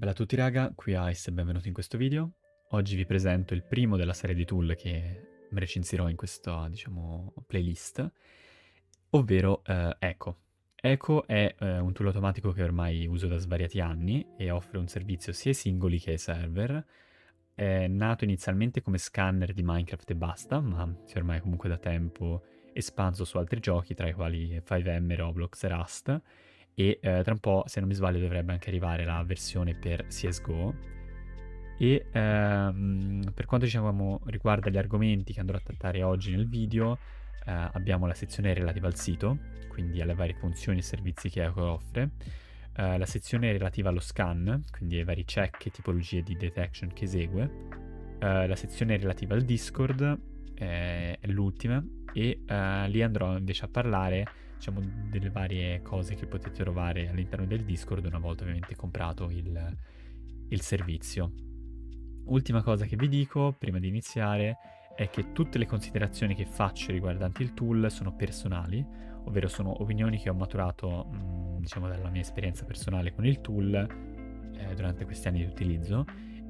Bella a tutti raga, qui Ice e benvenuti in questo video. Oggi vi presento il primo della serie di tool che recensirò in questa, diciamo, playlist, ovvero Echo. Echo è un tool automatico che ormai uso da svariati anni e offre un servizio sia ai singoli che ai server. È nato inizialmente come scanner di Minecraft e basta, ma si è ormai comunque da tempo espanso su altri giochi, tra i quali 5M, Roblox e Rust, e tra un po', se non mi sbaglio, dovrebbe anche arrivare la versione per CSGO. E per quanto diciamo riguarda gli argomenti che andrò a trattare oggi nel video, abbiamo la sezione relativa al sito, quindi alle varie funzioni e servizi che Echo offre, la sezione relativa allo scan, quindi ai vari check e tipologie di detection che esegue, la sezione relativa al Discord è l'ultima, e lì andrò invece a parlare, diciamo, delle varie cose che potete trovare all'interno del Discord una volta ovviamente comprato il servizio. Ultima cosa che vi dico prima di iniziare è che tutte le considerazioni che faccio riguardanti il tool sono personali, ovvero sono opinioni che ho maturato, diciamo, dalla mia esperienza personale con il tool durante questi anni di utilizzo,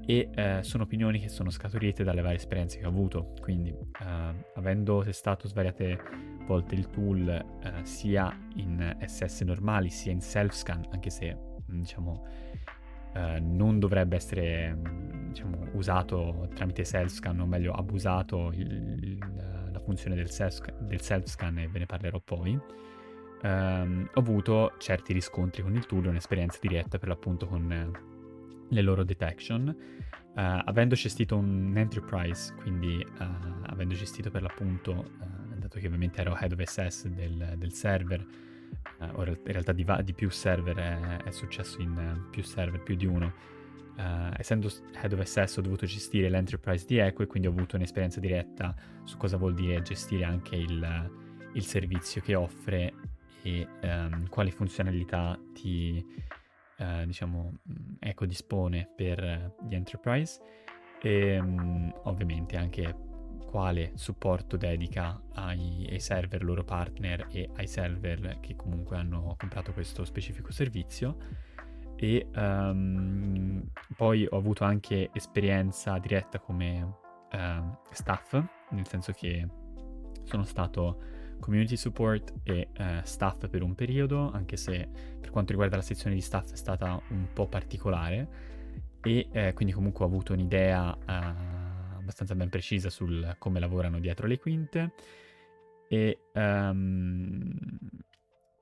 e sono opinioni che sono scaturite dalle varie esperienze che ho avuto. Quindi, avendo testato svariate volte il tool, sia in SS normali sia in self-scan, anche se, diciamo, non dovrebbe essere, diciamo, usato tramite self-scan, o meglio abusato la funzione del self-scan, e ve ne parlerò poi. Ho avuto certi riscontri con il tool, un'esperienza diretta per l'appunto con le loro detection. Avendo gestito un enterprise, quindi avendo gestito per l'appunto, dato che ovviamente ero head of SS del server, ora in realtà di più server, è successo in più server, più di uno. Essendo head of SS ho dovuto gestire l'enterprise di Echo, e quindi ho avuto un'esperienza diretta su cosa vuol dire gestire anche il servizio che offre, e quali funzionalità diciamo, Echo dispone per gli enterprise, e ovviamente anche quale supporto dedica ai server loro partner e ai server che comunque hanno comprato questo specifico servizio. E poi ho avuto anche esperienza diretta come staff, nel senso che sono stato community support e staff per un periodo, anche se per quanto riguarda la sezione di staff è stata un po' particolare, e quindi comunque ho avuto un'idea abbastanza ben precisa sul come lavorano dietro le quinte, e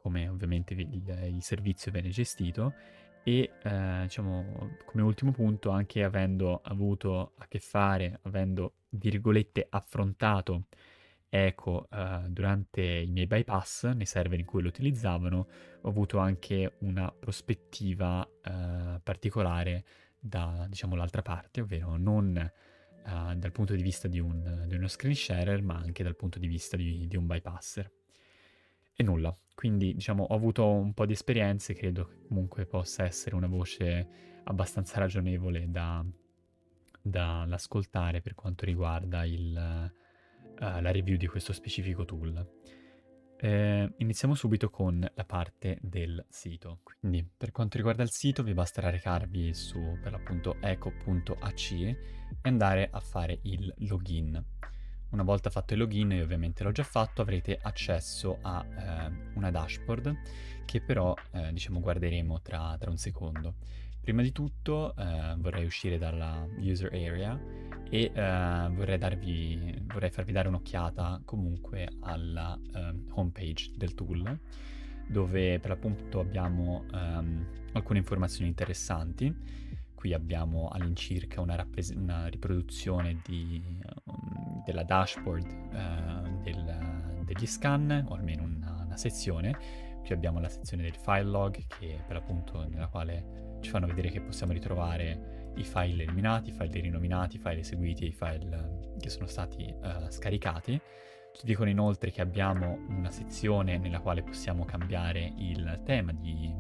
come ovviamente il servizio viene gestito. E diciamo, come ultimo punto, anche avendo avuto a che fare, avendo virgolette affrontato Echo durante i miei bypass nei server in cui lo utilizzavano, ho avuto anche una prospettiva particolare da, diciamo, l'altra parte, ovvero non dal punto di vista di uno screen sharer, ma anche dal punto di vista di un bypasser. E nulla, quindi diciamo ho avuto un po' di esperienze, credo che comunque possa essere una voce abbastanza ragionevole dall'ascoltare per quanto riguarda la review di questo specifico tool. Iniziamo subito con la parte del sito. Quindi per quanto riguarda il sito vi basterà recarvi su, per l'appunto, eco.ac e andare a fare il login. Una volta fatto il login, e ovviamente l'ho già fatto, avrete accesso a una dashboard che però diciamo guarderemo tra un secondo. Prima di tutto vorrei uscire dalla user area e vorrei farvi dare un'occhiata comunque alla homepage del tool, dove per l'appunto abbiamo alcune informazioni interessanti. Qui abbiamo all'incirca una riproduzione della dashboard degli scan, o almeno una sezione. Qui abbiamo la sezione del file log, che per l'appunto nella quale ci fanno vedere che possiamo ritrovare i file eliminati, i file rinominati, i file eseguiti e i file che sono stati scaricati. Ci dicono inoltre che abbiamo una sezione nella quale possiamo cambiare il tema di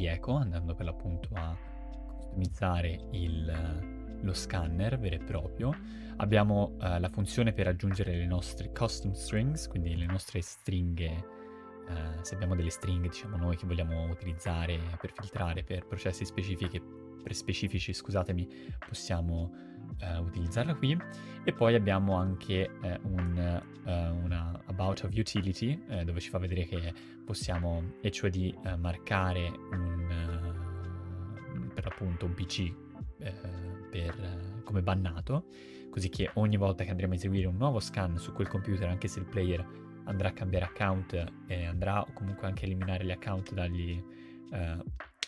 Echo, andando per l'appunto a customizzare lo scanner vero e proprio. Abbiamo la funzione per aggiungere le nostre custom strings, quindi le nostre stringhe se abbiamo delle stringhe, diciamo noi, che vogliamo utilizzare per filtrare per processi specifici, scusatemi, possiamo utilizzarla qui. E poi abbiamo anche una About of Utility, dove ci fa vedere che possiamo, e cioè di marcare per l'appunto un PC come bannato, così che ogni volta che andremo a eseguire un nuovo scan su quel computer, anche se il player andrà a cambiare account e andrà comunque anche a eliminare gli account dagli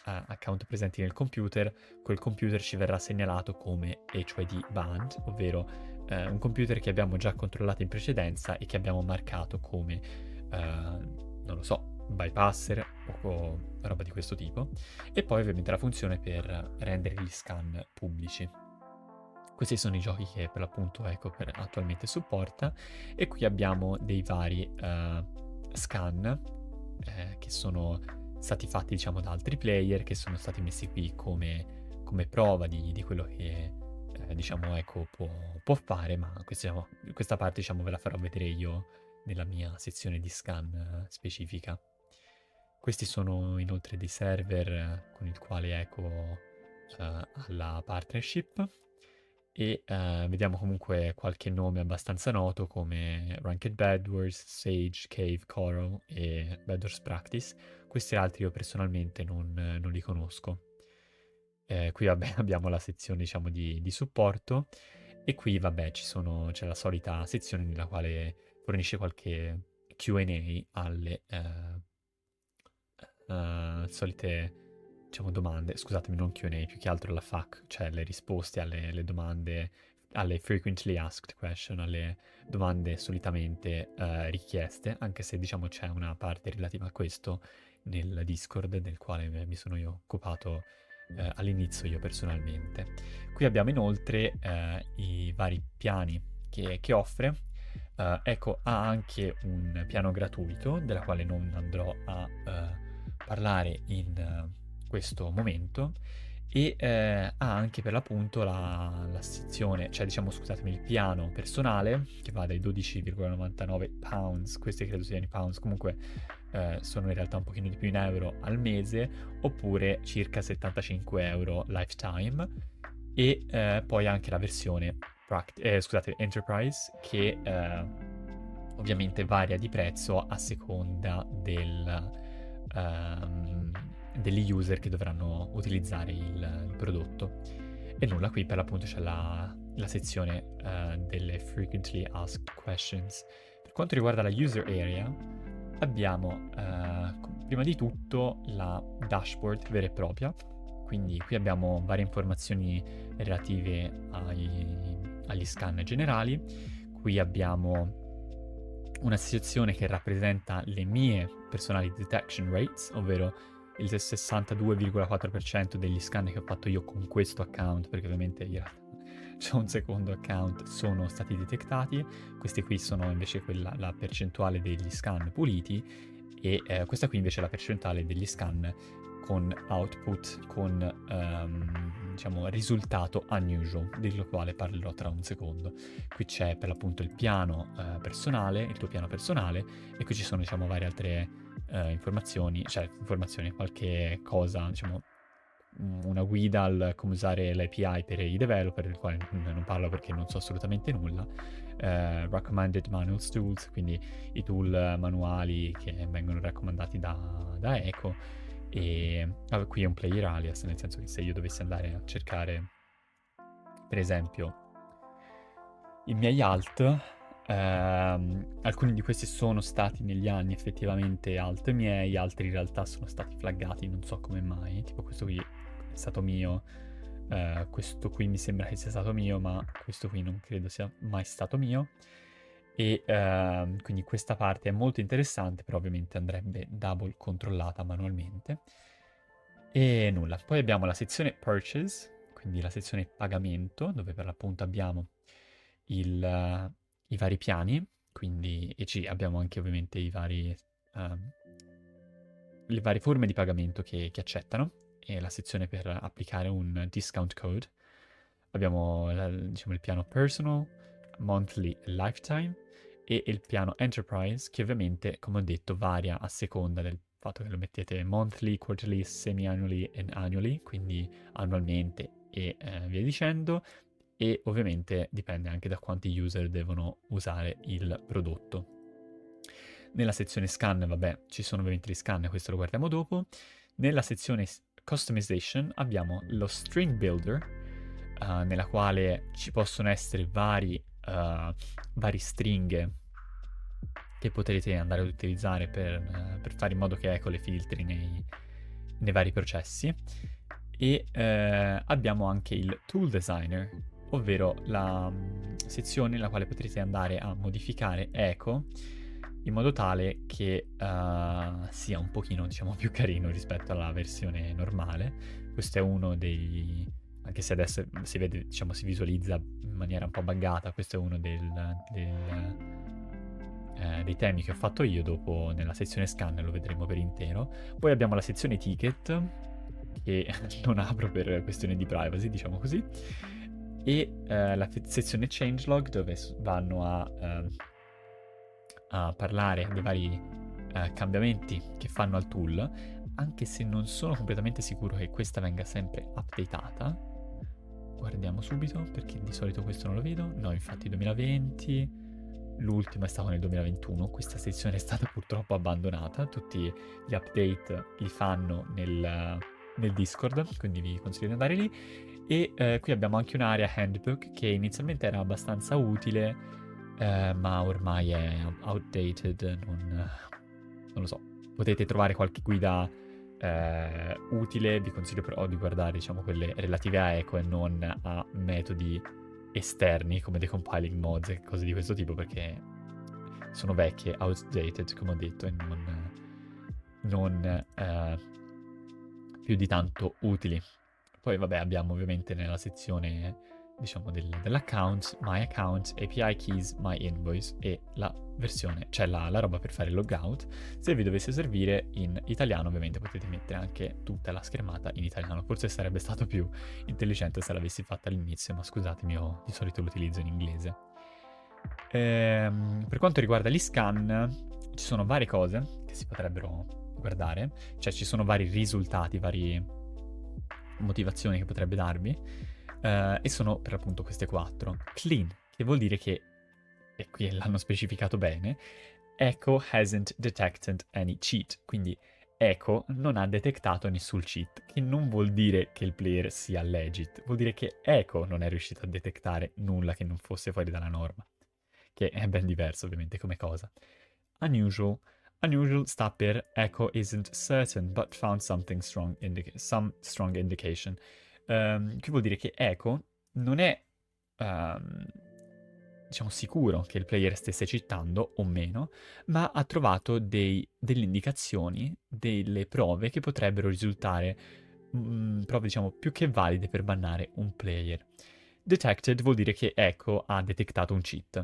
account presenti nel computer, quel computer ci verrà segnalato come HID banned, ovvero un computer che abbiamo già controllato in precedenza e che abbiamo marcato come, non lo so, bypasser o roba di questo tipo. E poi ovviamente la funzione per rendere gli scan pubblici. Questi sono i giochi che per l'appunto Eco attualmente supporta, e qui abbiamo dei vari scan che sono stati fatti, diciamo, da altri player, che sono stati messi qui come prova di quello che diciamo Eco può fare, ma questa parte, diciamo, ve la farò vedere io nella mia sezione di scan specifica. Questi sono inoltre dei server con il quale Eco ha la partnership, e vediamo comunque qualche nome abbastanza noto come Ranked Bed Wars, Sage, Cave, Coral e Bed Wars Practice. Questi altri io personalmente non li conosco. Qui vabbè abbiamo la sezione, diciamo, di supporto, e qui vabbè c'è la solita sezione nella quale fornisce qualche Q&A alle solite, diciamo, domande, scusatemi, non Q&A, più che altro la FAQ, cioè le risposte alle domande, alle frequently asked question, alle domande solitamente richieste, anche se, diciamo, c'è una parte relativa a questo nel Discord, del quale mi sono io occupato all'inizio io personalmente. Qui abbiamo inoltre i vari piani che offre. Ecco, ha anche un piano gratuito, della quale non andrò a parlare in questo momento, e ha anche per l'appunto la sezione, cioè diciamo, scusatemi, il piano personale, che va dai 12,99 pounds, questi credo siano i pounds, comunque sono in realtà un pochino di più in euro al mese, oppure circa 75 euro lifetime, e poi anche la versione Enterprise, che ovviamente varia di prezzo a seconda degli user che dovranno utilizzare il prodotto. E nulla, qui per l'appunto c'è la sezione delle frequently asked questions. Per quanto riguarda la user area, abbiamo prima di tutto la dashboard vera e propria, quindi qui abbiamo varie informazioni relative agli scan generali. Qui abbiamo una sezione che rappresenta le mie personali detection rates, ovvero il 62,4% degli scan che ho fatto io con questo account, perché ovviamente c'è un secondo account, sono stati detectati. Questi qui sono invece la percentuale degli scan puliti, e questa qui invece è la percentuale degli scan con output, con diciamo risultato unusual, del quale parlerò tra un secondo. Qui c'è per l'appunto il piano personale, il tuo piano personale, e qui ci sono, diciamo, varie altre informazioni, qualche cosa, diciamo, una guida al come usare l'API per i developer, del quale non parlo perché non so assolutamente nulla. Recommended manuals tools, quindi i tool manuali che vengono raccomandati da Eco. E qui è un player alias, nel senso che se io dovessi andare a cercare, per esempio, i miei alt, alcuni di questi sono stati negli anni effettivamente alt miei, altri in realtà sono stati flaggati, non so come mai, tipo questo qui è stato mio, questo qui mi sembra che sia stato mio, ma questo qui non credo sia mai stato mio. E quindi questa parte è molto interessante, però ovviamente andrebbe double controllata manualmente. E nulla, poi abbiamo la sezione Purchase, quindi la sezione pagamento, dove per l'appunto abbiamo i vari piani, quindi abbiamo anche ovviamente le varie forme di pagamento che accettano, e la sezione per applicare un discount code. Abbiamo diciamo, il piano Personal, Monthly e Lifetime, e il piano Enterprise, che ovviamente, come ho detto, varia a seconda del fatto che lo mettete monthly, quarterly, semi-annually e annually, quindi annualmente e via dicendo, e ovviamente dipende anche da quanti user devono usare il prodotto. Nella sezione scan, vabbè, ci sono ovviamente gli scan, questo lo guardiamo dopo. Nella sezione customization abbiamo lo string builder, nella quale ci possono essere vari stringhe che potrete andare ad utilizzare per fare in modo che Echo le filtri nei vari processi. E abbiamo anche il tool designer, ovvero la sezione nella quale potrete andare a modificare Echo in modo tale che sia un pochino, diciamo, più carino rispetto alla versione normale. Questo è uno dei... anche se adesso si vede, diciamo, si visualizza in maniera un po' buggata, questo è uno dei temi che ho fatto io. Dopo nella sezione scan lo vedremo per intero. Poi abbiamo la sezione ticket, che non apro per questioni di privacy, diciamo così, e la sezione changelog, dove vanno a parlare dei vari cambiamenti che fanno al tool, anche se non sono completamente sicuro che questa venga sempre updatata. Guardiamo subito, perché di solito questo non lo vedo. No, infatti 2020, l'ultimo è stato nel 2021, questa sezione è stata purtroppo abbandonata, tutti gli update li fanno nel Discord, quindi vi consiglio di andare lì. E qui abbiamo anche un'area handbook che inizialmente era abbastanza utile, ma ormai è outdated, non lo so. Potete trovare qualche guida utile, vi consiglio però di guardare, diciamo, quelle relative a Echo e non a metodi esterni come decompiling mods e cose di questo tipo, perché sono vecchie, outdated, come ho detto, e non più di tanto utili. Poi vabbè, abbiamo ovviamente nella sezione, diciamo, dell'account, My Account, API Keys, My Invoice e la versione, cioè la roba per fare il logout. Se vi dovesse servire in italiano, ovviamente potete mettere anche tutta la schermata in italiano. Forse sarebbe stato più intelligente se l'avessi fatta all'inizio, ma scusatemi, io di solito l'utilizzo in inglese. Per quanto riguarda gli scan, ci sono varie cose che si potrebbero guardare, cioè ci sono vari risultati, varie motivazioni che potrebbe darvi, e sono per appunto queste 4. Clean, che vuol dire che, e qui l'hanno specificato bene, Echo hasn't detected any cheat, quindi Echo non ha detectato nessun cheat, che non vuol dire che il player sia legit, vuol dire che Echo non è riuscito a detectare nulla che non fosse fuori dalla norma, che è ben diverso ovviamente come cosa. Unusual. Unusual sta per Echo isn't certain but found something some strong indication. Che vuol dire che Echo non è, diciamo, sicuro che il player stesse citando o meno, ma ha trovato delle indicazioni, delle prove che potrebbero risultare prove, diciamo, più che valide per bannare un player. Detected vuol dire che Echo ha detectato un cheat.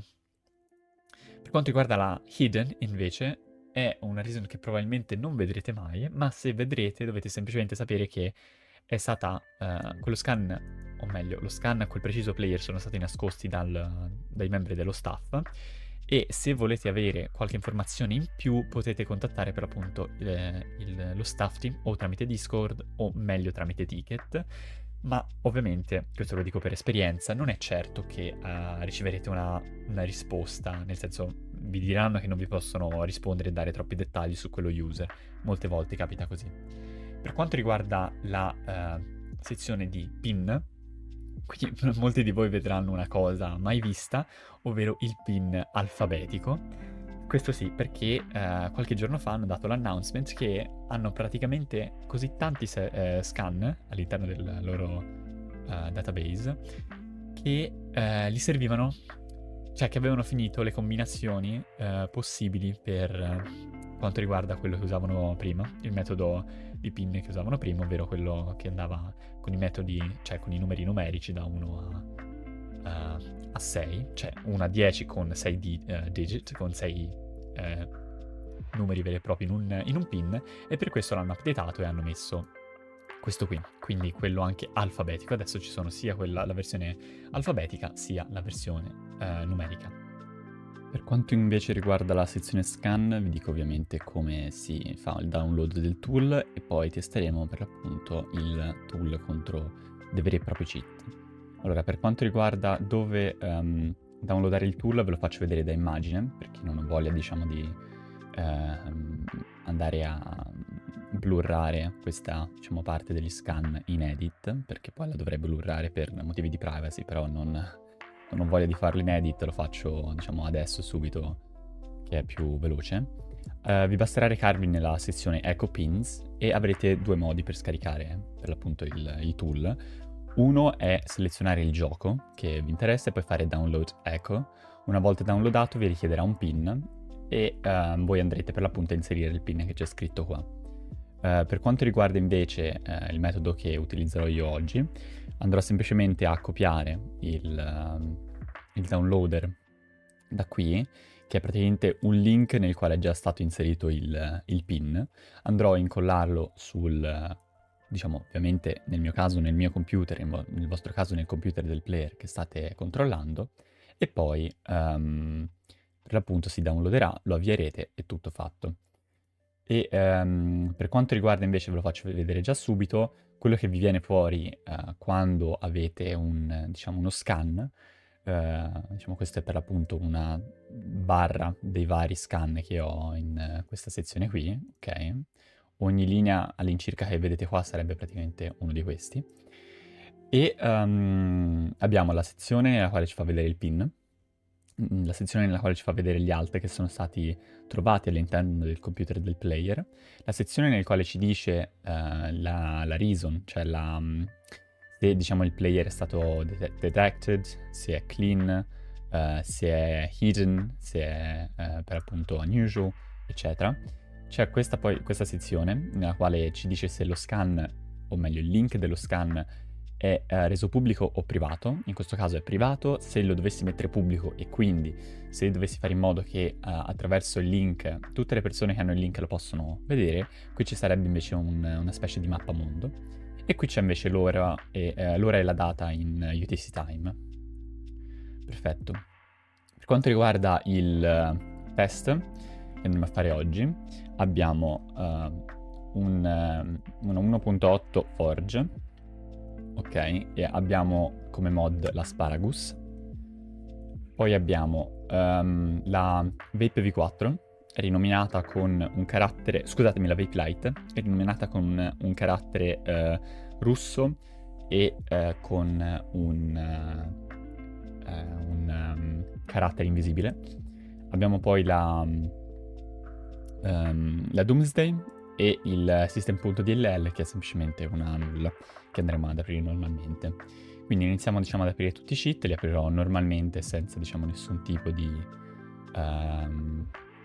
Per quanto riguarda la hidden, invece, è una reason che probabilmente non vedrete mai, ma se vedrete dovete semplicemente sapere che è stata quello scan, o meglio, lo scan a quel preciso player sono stati nascosti dai membri dello staff, e se volete avere qualche informazione in più potete contattare per appunto lo staff team o tramite Discord o meglio tramite ticket. Ma ovviamente, questo lo dico per esperienza, non è certo che riceverete una risposta, nel senso vi diranno che non vi possono rispondere e dare troppi dettagli su quello user. Molte volte capita così. Per quanto riguarda la sezione di PIN, qui molti di voi vedranno una cosa mai vista, ovvero il PIN alfabetico. Questo sì, perché qualche giorno fa hanno dato l'announcement che hanno praticamente così tanti scan all'interno del loro database che gli servivano, cioè che avevano finito le combinazioni possibili per quanto riguarda quello che usavano prima, il metodo di PIN che usavano prima, ovvero quello che andava con i metodi, cioè con i numeri numerici da 1 a 6, cioè 1 a 10 con 6 digit, con 6 numeri veri e propri in un PIN, e per questo l'hanno updatato e hanno messo questo qui, quindi quello anche alfabetico. Adesso ci sono sia la versione alfabetica sia la versione numerica. Per quanto invece riguarda la sezione scan, vi dico ovviamente come si fa il download del tool e poi testeremo per l'appunto il tool contro dei veri e propri cheat. Allora, per quanto riguarda dove downloadare il tool, ve lo faccio vedere da immagine, perché non ho voglia, diciamo, di andare a blurrare questa, diciamo, parte degli scan in edit, perché poi la dovrei blurrare per motivi di privacy, però non ho voglia di farlo in edit, lo faccio, diciamo, adesso, subito, che è più veloce. Vi basterà recarvi nella sezione Echo Pins e avrete due modi per scaricare, per l'appunto, il tool. Uno è selezionare il gioco che vi interessa e poi fare Download Echo. Una volta downloadato vi richiederà un PIN e voi andrete per l'appunto a inserire il PIN che c'è scritto qua. Per quanto riguarda invece il metodo che utilizzerò io oggi, andrò semplicemente a copiare il downloader da qui, che è praticamente un link nel quale è già stato inserito il PIN. Andrò a incollarlo sul, diciamo, ovviamente nel mio caso nel mio computer, nel vostro caso nel computer del player che state controllando, e poi per l'appunto si downloaderà, lo avvierete e tutto fatto. E per quanto riguarda invece, ve lo faccio vedere già subito, quello che vi viene fuori quando avete diciamo, uno scan, diciamo questo è per l'appunto una barra dei vari scan che ho in questa sezione qui, ok? Ogni linea all'incirca che vedete qua sarebbe praticamente uno di questi. E abbiamo la sezione nella quale ci fa vedere il PIN, la sezione nella quale ci fa vedere gli alt che sono stati trovati all'interno del computer del player, la sezione nel quale ci dice la reason, cioè se diciamo il player è stato detected, se è clean, se è hidden, se è per appunto unusual, eccetera. C'è questa sezione nella quale ci dice se lo scan, o meglio il link dello scan, è reso pubblico o privato. In questo caso è privato. Se lo dovessi mettere pubblico e quindi se dovessi fare in modo che attraverso il link tutte le persone che hanno il link lo possono vedere, qui ci sarebbe invece una specie di mappa mondo. E qui c'è invece l'ora e la data in UTC time. Perfetto. Per quanto riguarda il test che andremo a fare oggi, abbiamo un 1.8 Forge, ok, e abbiamo come mod l'Asparagus. Poi abbiamo la Vape V4, rinominata con un carattere... Scusatemi, la Vape Lite, è rinominata con un carattere russo e con un carattere invisibile. Abbiamo poi la Doomsday e il System.dll, che è semplicemente una nulla che andremo ad aprire normalmente. Quindi iniziamo, diciamo, ad aprire tutti i cheat, li aprirò normalmente senza, diciamo, nessun tipo di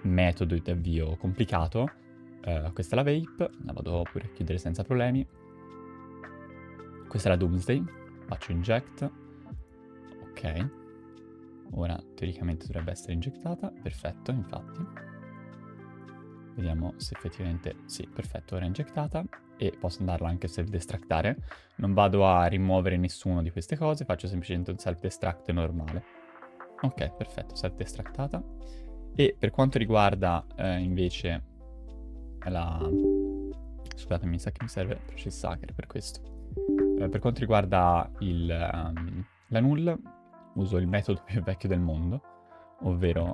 metodo di avvio complicato. Questa è la vape, la vado pure a chiudere senza problemi. Questa è la Doomsday, faccio inject, ok. Ora teoricamente dovrebbe essere injectata, perfetto, infatti. Vediamo se effettivamente, sì, perfetto, ora è injectata e posso andarla anche a self-destructare. Non vado a rimuovere nessuno di queste cose, faccio semplicemente un self-destruct normale. Ok, perfetto, self-destructata. E per quanto riguarda invece la... Scusatemi, mi sa che mi serve Process Hacker per questo. Per quanto riguarda la null, uso il metodo più vecchio del mondo, ovvero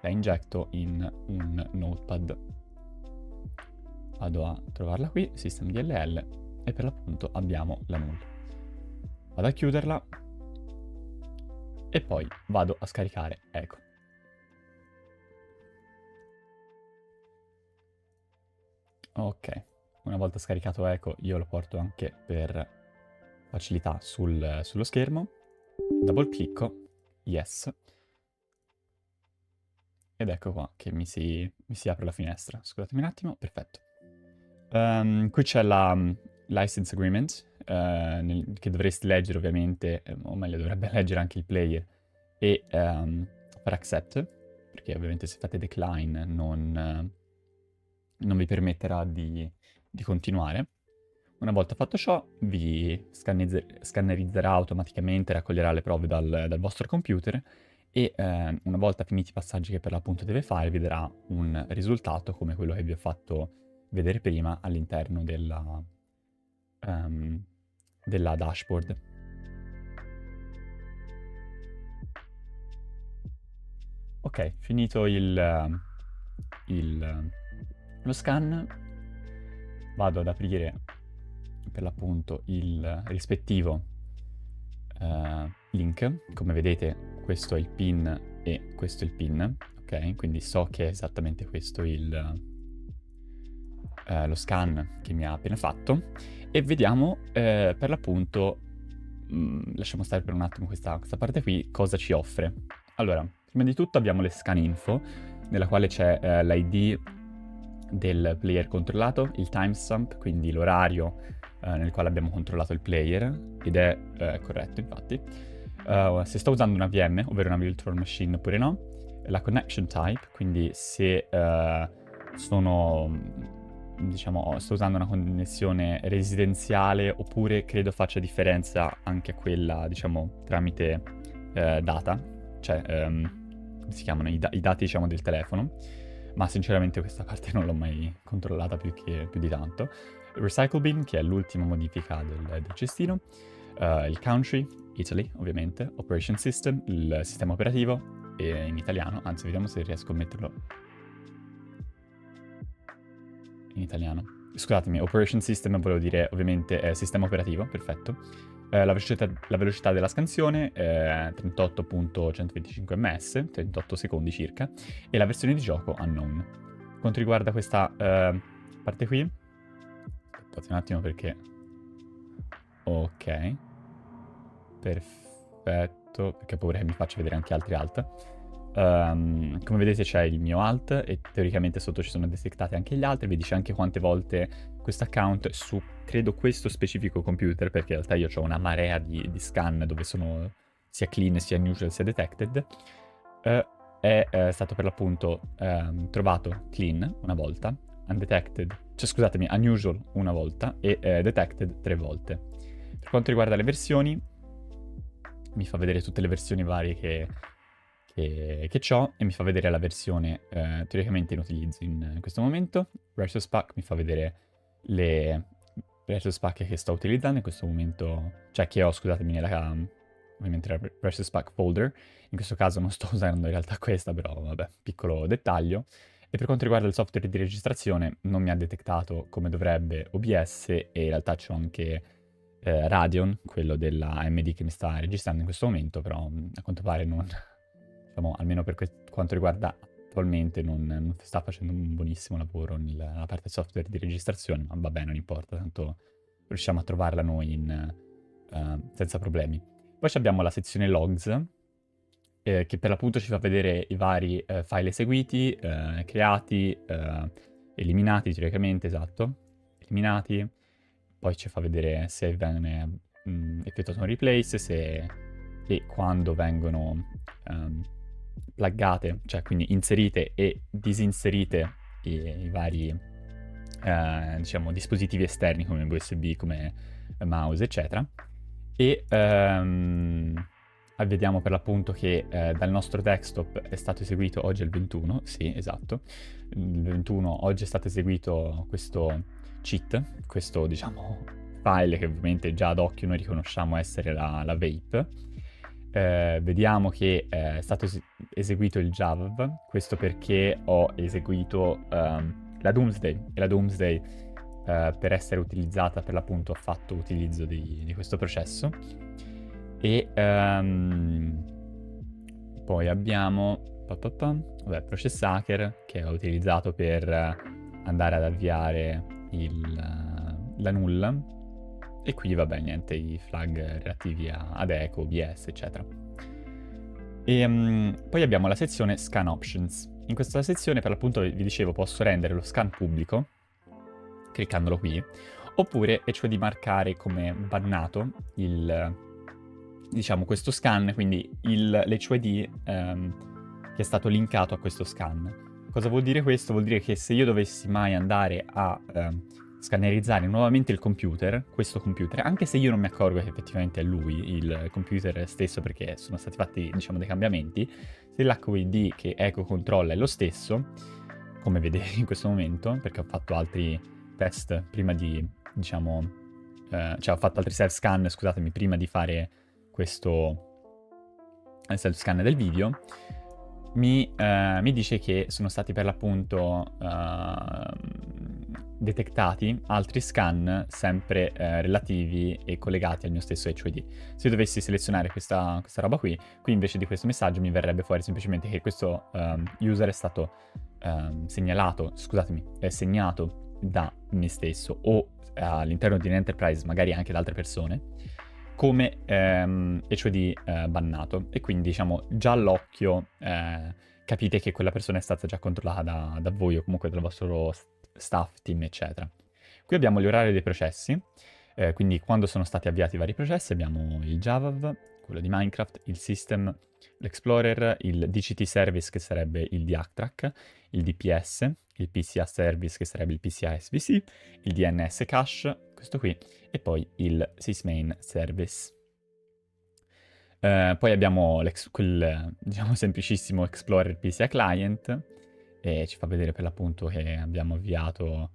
la injecto in un notepad. Vado a trovarla qui, systemdll, e per l'appunto abbiamo la null. Vado a chiuderla e poi vado a scaricare Echo. Ok, una volta scaricato Echo io lo porto anche per facilità sullo schermo. Double clicco, yes. Ed ecco qua che mi si apre la finestra. Scusatemi un attimo, perfetto. Qui c'è la license agreement, che dovreste leggere ovviamente, o meglio dovrebbe leggere anche il player, e fare accept, perché ovviamente se fate decline non vi permetterà di continuare. Una volta fatto ciò vi scannerizzerà automaticamente, raccoglierà le prove dal vostro computer e una volta finiti i passaggi che per l'appunto deve fare, vi darà un risultato come quello che vi ho fatto vedere prima all'interno della dashboard. Ok, finito lo scan, vado ad aprire per l'appunto il rispettivo link. Come vedete questo è il pin e questo è il pin, ok? Quindi so che è esattamente questo lo scan che mi ha appena fatto, e vediamo per l'appunto, lasciamo stare per un attimo questa parte qui, cosa ci offre. Allora, prima di tutto abbiamo le scan info, nella quale c'è l'ID del player controllato, il timestamp, quindi l'orario nel quale abbiamo controllato il player, ed è corretto infatti. Se sto usando una VM, ovvero una virtual machine oppure no, la connection type, quindi se sto usando una connessione residenziale, oppure credo faccia differenza anche a quella, diciamo, tramite data, cioè, come si chiamano, i dati, diciamo, del telefono, ma sinceramente questa parte non l'ho mai controllata più di tanto. Recycle bin, che è l'ultima modifica del cestino, il country, Italy, ovviamente, operation system, il sistema operativo, e in italiano, anzi vediamo se riesco a metterlo in italiano. Scusatemi, operation system volevo dire ovviamente sistema operativo, perfetto. La velocità della scansione, 38.125 ms, 38 secondi circa, e la versione di gioco unknown. Per quanto riguarda questa parte qui, aspettate un attimo perché... Ok, perfetto, perché ho paura che mi faccia vedere anche altri alt. Come vedete c'è il mio alt e teoricamente sotto ci sono detectati anche gli altri. Vi dice anche quante volte questo account su, credo, questo specifico computer, perché in realtà io ho una marea di scan dove sono sia clean, sia unusual, sia detected. È stato per l'appunto trovato clean una volta, undetected, cioè scusatemi, unusual una volta e detected 3 volte. Per quanto riguarda le versioni, mi fa vedere tutte le versioni varie che ho, e mi fa vedere la versione teoricamente in utilizzo in questo momento. Retrospec mi fa vedere le retrospec che sto utilizzando in questo momento, cioè che ho, scusatemi, ovviamente la retrospec folder. In questo caso non sto usando in realtà questa, però vabbè, piccolo dettaglio. E per quanto riguarda il software di registrazione, non mi ha detectato come dovrebbe OBS, e in realtà c'ho anche Radeon, quello della AMD che mi sta registrando in questo momento, però a quanto pare non, diciamo, almeno per quanto riguarda attualmente, non sta facendo un buonissimo lavoro nella parte software di registrazione, ma vabbè, non importa, tanto riusciamo a trovarla noi senza problemi. Poi abbiamo la sezione logs, che per l'appunto ci fa vedere i vari file eseguiti, creati, eliminati teoricamente, esatto, eliminati. Poi ci fa vedere se viene effettuato un replace, e quando vengono pluggate, cioè quindi inserite e disinserite i vari diciamo, dispositivi esterni come USB, come mouse, eccetera. E vediamo per l'appunto che dal nostro desktop è stato eseguito oggi il 21, sì, esatto. Il 21 oggi è stato eseguito questo cheat, questo, diciamo, file che ovviamente già ad occhio noi riconosciamo essere la vape. Vediamo che è stato eseguito il JAV, questo perché ho eseguito la Doomsday, e la Doomsday per essere utilizzata per l'appunto ho fatto utilizzo di questo processo. E poi abbiamo Process Hacker, che ho utilizzato per andare ad avviare la null. E qui vabbè, niente, i flag relativi ad echo, OBS, eccetera. E poi abbiamo la sezione Scan Options. In questa sezione, per l'appunto, vi dicevo, posso rendere lo scan pubblico, cliccandolo qui, oppure, e cioè di marcare come bannato diciamo, questo scan, quindi l'HUID che è stato linkato a questo scan. Cosa vuol dire questo? Vuol dire che se io dovessi mai andare a scannerizzare nuovamente il computer, questo computer, anche se io non mi accorgo che effettivamente è lui, il computer stesso, perché sono stati fatti, diciamo, dei cambiamenti, se l'HUID che Echo controlla è lo stesso, come vedete in questo momento, perché ho fatto altri test prima di, diciamo, cioè ho fatto altri self-scan, scusatemi, prima di fare questo self-scan del video, mi dice che sono stati per l'appunto detectati altri scan sempre relativi e collegati al mio stesso HUID. Se dovessi selezionare questa roba qui invece di questo messaggio mi verrebbe fuori semplicemente che questo user è stato segnato da me stesso o all'interno di un enterprise, magari anche da altre persone, come HUID bannato. E quindi, diciamo, già all'occhio capite che quella persona è stata già controllata da voi o comunque dal vostro staff, team, eccetera. Qui abbiamo gli orari dei processi, quindi quando sono stati avviati i vari processi abbiamo il JavaV, quello di Minecraft, il System, l'Explorer, il DCT Service che sarebbe il DACTRAC, il DPS, il PCA Service che sarebbe il PCA SVC, il DNS Cache, questo qui, e poi il sysmain Service. Poi abbiamo quel, diciamo, semplicissimo Explorer PCA Client, e ci fa vedere per l'appunto che abbiamo avviato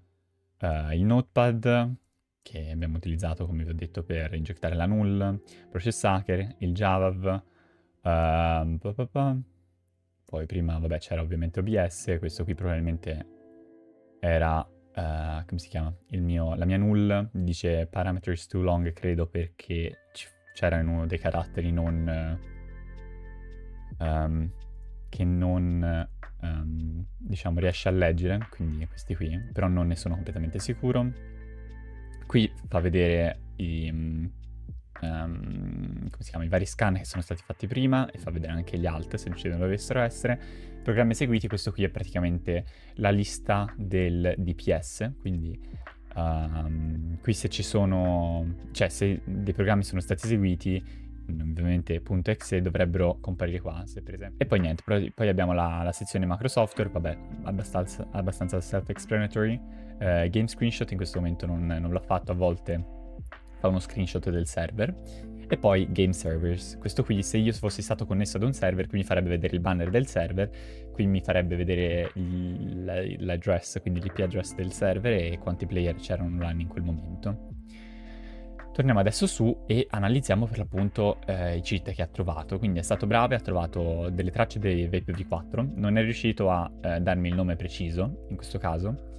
il Notepad, che abbiamo utilizzato, come vi ho detto, per ingettare la null, Process Hacker, il JavaV, poi prima, vabbè, c'era ovviamente OBS, questo qui probabilmente era, come si chiama? La mia null, dice parameters too long, credo, perché c'era in uno dei caratteri che non, diciamo, riesce a leggere, quindi questi qui, però non ne sono completamente sicuro. Qui fa vedere come si chiama, i vari scan che sono stati fatti prima e fa vedere anche gli alt se dovessero essere. Programmi eseguiti, questo qui è praticamente la lista del DPS, quindi qui se ci sono, cioè se dei programmi sono stati eseguiti, ovviamente .exe dovrebbero comparire qua, se per esempio. E poi niente, poi abbiamo la sezione macro software, vabbè, abbastanza self-explanatory. Game screenshot in questo momento non l'ha fatto, a volte fa uno screenshot del server. E poi game servers, questo qui se io fossi stato connesso ad un server, qui mi farebbe vedere il banner del server, qui mi farebbe vedere l'address, quindi l'IP address del server e quanti player c'erano online in quel momento. Torniamo adesso su e analizziamo per l'appunto i cheat che ha trovato. Quindi è stato bravo e ha trovato delle tracce dei VapeV4. Non è riuscito a darmi il nome preciso, in questo caso,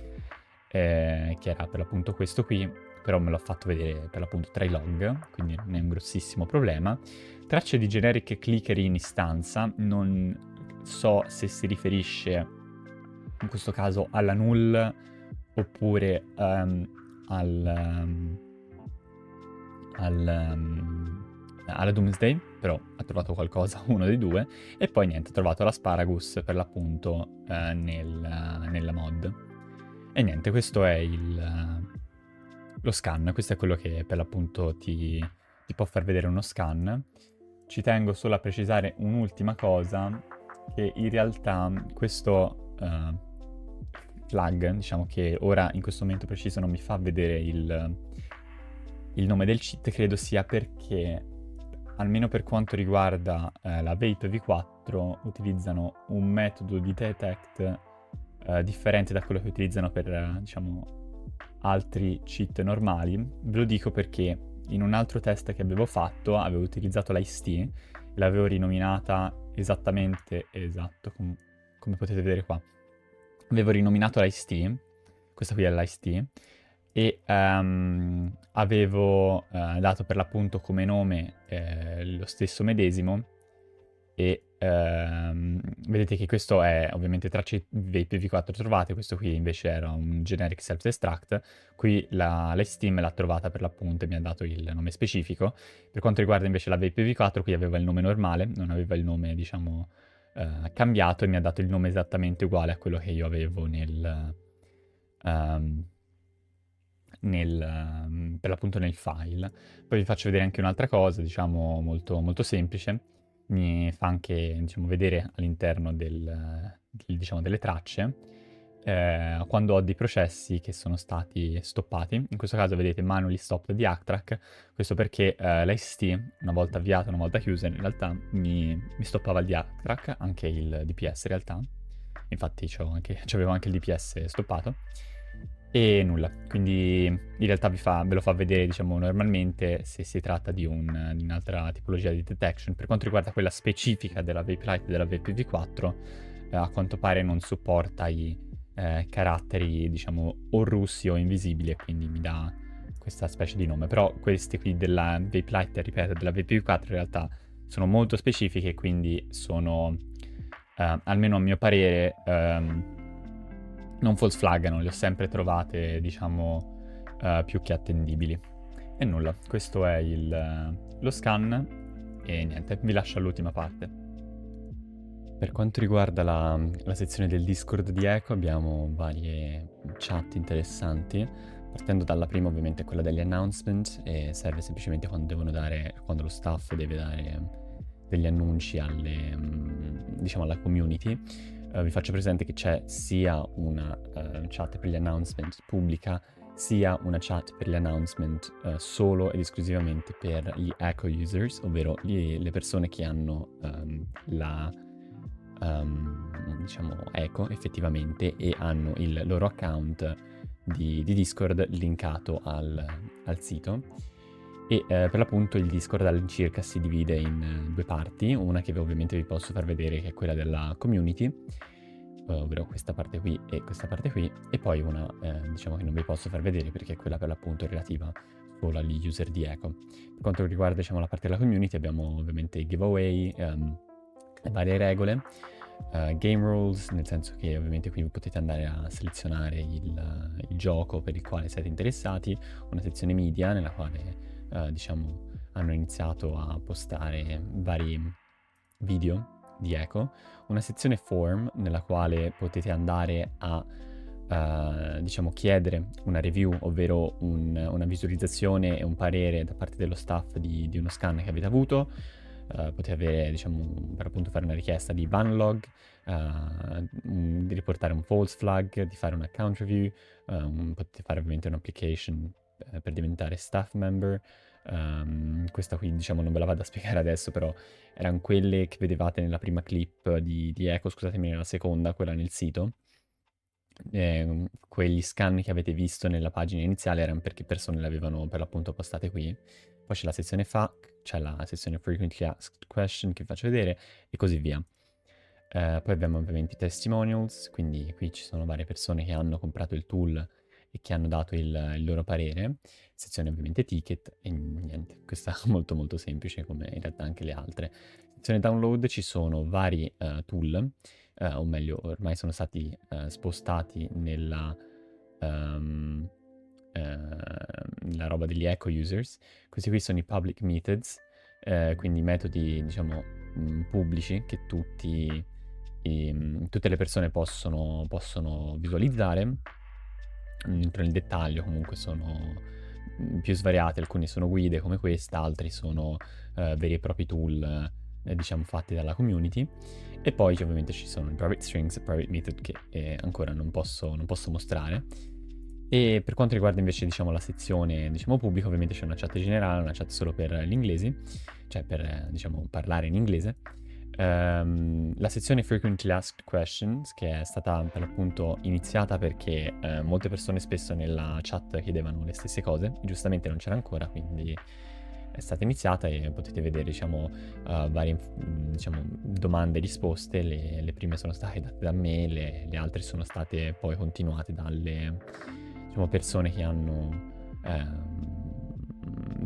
che era per l'appunto questo qui, però me l'ha fatto vedere per l'appunto tra i log, quindi non è un grossissimo problema. Tracce di generic clicker in istanza, non so se si riferisce in questo caso alla null oppure alla Doomsday, però ha trovato qualcosa, uno dei due, e poi niente, ha trovato l'Asparagus per l'appunto nella mod. E niente, questo è lo scan, questo è quello che per l'appunto ti può far vedere uno scan. Ci tengo solo a precisare un'ultima cosa, che in realtà questo flag, diciamo che ora in questo momento preciso non mi fa vedere il nome del cheat, credo sia perché, almeno per quanto riguarda la Vape V4, utilizzano un metodo di detect differente da quello che utilizzano per, diciamo, altri cheat normali. Ve lo dico perché in un altro test che avevo fatto avevo utilizzato l'ICE-T, l'avevo rinominata esattamente, esatto, come potete vedere qua. Avevo rinominato l'ICE-T, questa qui è l'ICE-T, e avevo dato per l'appunto come nome lo stesso medesimo, e vedete che questo è ovviamente tracce Vape V4 trovate, questo qui invece era un generic self-destruct. Qui l'ICE-T me l'ha trovata per l'appunto e mi ha dato il nome specifico. Per quanto riguarda invece la Vape V4, qui aveva il nome normale, non aveva il nome, diciamo, cambiato, e mi ha dato il nome esattamente uguale a quello che io avevo per l'appunto nel file. Poi vi faccio vedere anche un'altra cosa, diciamo, molto, molto semplice. Mi fa anche, diciamo, vedere all'interno diciamo, delle tracce quando ho dei processi che sono stati stoppati. In questo caso vedete manually stopped the ACTRAC, questo perché l'IST, una volta avviata, una volta chiusa, in realtà mi stoppava il ACTRAC, anche il DPS in realtà. Infatti c'avevo anche il DPS stoppato. E nulla, quindi in realtà ve lo fa vedere, diciamo, normalmente se si tratta di un'altra tipologia di detection. Per quanto riguarda quella specifica della Vape Lite e della Vape PV4, a quanto pare non supporta i caratteri, diciamo, o russi o invisibili, e quindi mi dà questa specie di nome. Però queste qui della Vape Lite, ripeto, della Vape PV4 in realtà sono molto specifiche, quindi sono, almeno a mio parere, non false flaggano, le ho sempre trovate, diciamo, più che attendibili. E nulla, questo è lo scan, e niente, vi lascio all'ultima parte. Per quanto riguarda la sezione del Discord di Echo, abbiamo varie chat interessanti, partendo dalla prima ovviamente quella degli announcement, e serve semplicemente quando lo staff deve dare degli annunci diciamo alla community. Vi faccio presente che c'è sia una chat per gli announcement pubblica, sia una chat per gli announcement solo ed esclusivamente per gli Echo users, ovvero le persone che hanno diciamo Echo effettivamente e hanno il loro account di Discord linkato al sito. E per l'appunto il Discord all'incirca si divide in due parti, una che ovviamente vi posso far vedere, che è quella della community, ovvero questa parte qui e questa parte qui, e poi una diciamo che non vi posso far vedere perché è quella per l'appunto relativa solo agli user di Echo. Per quanto riguarda, diciamo, la parte della community, abbiamo ovviamente i giveaway, le varie regole, game rules, nel senso che ovviamente qui potete andare a selezionare il gioco per il quale siete interessati, una sezione media nella quale diciamo hanno iniziato a postare vari video di Echo, una sezione form nella quale potete andare a diciamo chiedere una review, ovvero una visualizzazione e un parere da parte dello staff di uno scan che avete avuto. Potete avere, diciamo, per appunto fare una richiesta di ban log, di riportare un false flag, di fare un account review, potete fare ovviamente un'application per diventare staff member. Questa qui, diciamo, non ve la vado a spiegare adesso, però erano quelle che vedevate nella prima clip di Echo, scusatemi, nella seconda, quella nel sito. Quegli scan che avete visto nella pagina iniziale erano perché persone le avevano per l'appunto postate qui. Poi c'è la sezione FAQ, c'è la sezione Frequently Asked Question che vi faccio vedere, e così via. Poi abbiamo ovviamente i testimonials, quindi qui ci sono varie persone che hanno comprato il tool e che hanno dato il loro parere. Sezione ovviamente ticket, e niente, questa è molto molto semplice come in realtà anche le altre. Sezione download, ci sono vari tool, o meglio ormai sono stati spostati nella la roba degli Echo users. Questi qui sono i public methods, quindi metodi, diciamo, pubblici che tutte le persone possono visualizzare. Non entro nel dettaglio, comunque sono più svariati, alcuni sono guide come questa, altri sono veri e propri tool, diciamo, fatti dalla community. E poi ovviamente ci sono i private strings e private method che ancora non posso mostrare. E per quanto riguarda invece, diciamo, la sezione, diciamo, pubblica, ovviamente c'è una chat generale, una chat solo per gli inglesi, cioè per, diciamo, parlare in inglese. La sezione Frequently Asked Questions, che è stata per l'appunto iniziata perché molte persone spesso nella chat chiedevano le stesse cose, e giustamente non c'era ancora, quindi è stata iniziata e potete vedere, diciamo, varie, diciamo, domande e risposte. Le prime sono state date da me, le altre sono state poi continuate dalle, diciamo, persone che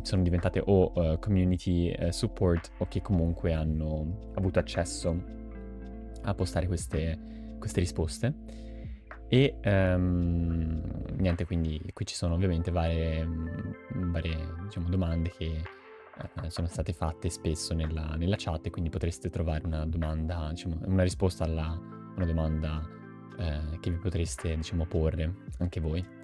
sono diventate o community support, o che comunque hanno avuto accesso a postare queste risposte. E niente, quindi qui ci sono ovviamente varie diciamo, domande che sono state fatte spesso nella chat, e quindi potreste trovare una domanda, diciamo, una risposta a una domanda che vi potreste, diciamo, porre anche voi.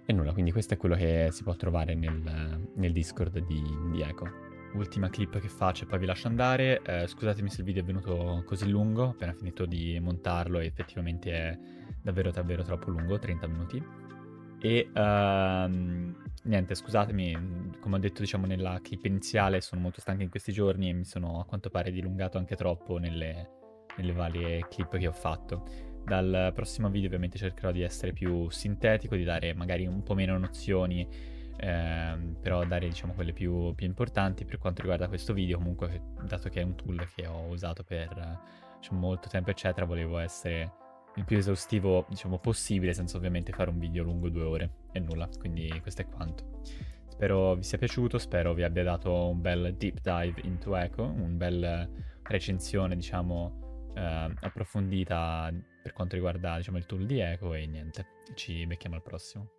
E nulla, quindi questo è quello che si può trovare nel Discord di Echo. ultima clip che faccio e poi vi lascio andare. Scusatemi se il video è venuto così lungo, ho appena finito di montarlo e effettivamente è davvero davvero troppo lungo, 30 minuti. E niente, scusatemi, come ho detto diciamo nella clip iniziale, sono molto stanco in questi giorni e mi sono a quanto pare dilungato anche troppo nelle varie clip che ho fatto. Dal prossimo video ovviamente cercherò di essere più sintetico, di dare magari un po' meno nozioni, però dare diciamo quelle più importanti per quanto riguarda questo video. Comunque, dato che è un tool che ho usato per diciamo, molto tempo eccetera, volevo essere il più esaustivo diciamo possibile senza ovviamente fare un video lungo 2 ore e nulla, quindi questo è quanto. Spero vi sia piaciuto, spero vi abbia dato un bel deep dive into Echo, un bel recensione diciamo approfondita per quanto riguarda diciamo il tool di Echo e niente, ci becchiamo al prossimo.